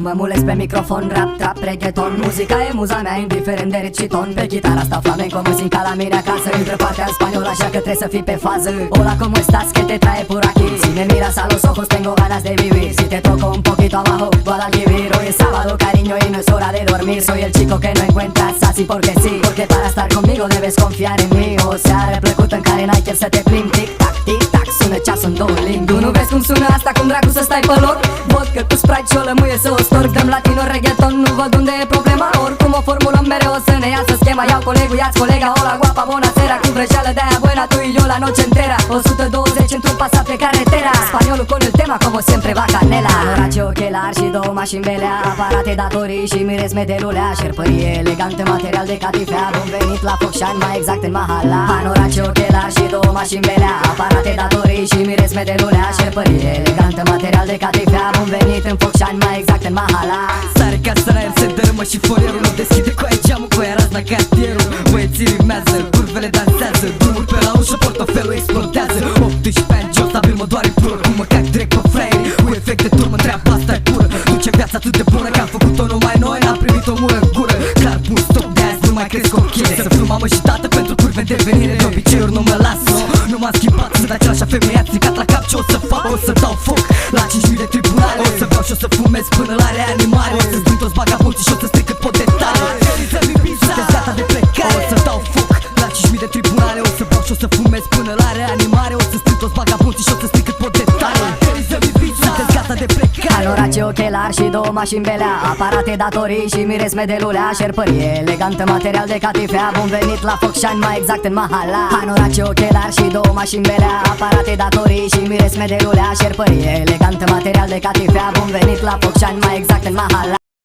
Mă mulesc pe microfon, rap, trap, reggaeton. Muzica e muza mea, indiferent de reciton. Pe chitarra stau flamenco, mă simt ca la mine acasă. Între partea în spaniol, așa că trebuie să fii pe fază. Hola, ¿cómo estás? ¿Qué te trae por aquí? Si me miras a los ojos, tengo ganas de vivir. Si te toco un poquito abajo, Guadalquivir. Hoy es sábado, cariño, y no es hora de dormir. Soy el chico que no encuentras así porque sí. Porque para estar conmigo debes confiar en mí. O seară plăcută în care n-ai chef să te plimbi. Tic-tac, tic-tac, sună ceasul în două limbi. Tu nu vezi cum sună asta, cum dracu să stai pe loc? Văd că tu Sprite și o lămâie să o storc. Dăm latino, reggaeton, nu văd unde e problema. Oricum o formulăm mereu, o să ne iasă schema. Iau colegul, ia-ți colega, hola, guapa, bonacera. Cu vrăjeală de aia buena, tu y yo la noche entera. 120 într-un pasat pe carretera. Spaniolul con el tema, como siempre va canela. Orace, ochelari și două mașini belea. Aparate, datorii și miresme de lulea. Șerpărie elegante, material de catifea. Bun venit la Focșani, mai exact în Mahala. Panorace, ochelari și două mașini belea. Aparate, datorii și miresme de lulea. Șerpărie elegantă, material de catifea. Bun venit în Focșani, mai exact în Mahala. Sare ca sărael, se dărâmă și forierul. Nu deschide cu aia geamul, cu aia razna cartierul. Băieții rimează, curvele dansează. Drumul pe la ușă, portofelul explodează. 18 ani, jos, stabil mă doare pur. Cum mă cac direct pe fraieri. Cu efect de turmă, întreabă asta e pură. Duce viața atât de bună că am făcut-o numai noi. N-am primit o mură în gură. Clar pun stop, de azi nu mai cresc ochile. Să fiu mamă și tată pentru curve de venire. De obiceiuri nu mă las, nu m-am schimbat. Sunt același femeie, stricat la cap. Ce o să fac? O să dau foc la 5.000 de tribunale. O să beau și o să fumez până la reanimare. O să strâng toți vagabonții și o să stric cât pot de tare. Sunteți gata de plecare? O să dau foc la 5.000 de tribunale. O să beau și o să fumez până la reanimare. O să strâng toți vagabonții și o să stric cât pot de tare. Sunteți gata de plecare? Panorace, ochelari și două mașini belea. Aparate, datorii și miresme de lulea. Șerpărie elegantă, material de catifea. Bun venit la Focșani, mai exact în Mahala. Panorace, ochelari și două mașini belea. Aparate, datorii și miresme de lulea. Șerpărie elegantă, material de catifea. Bun venit la Focșani, mai exact în Mahala.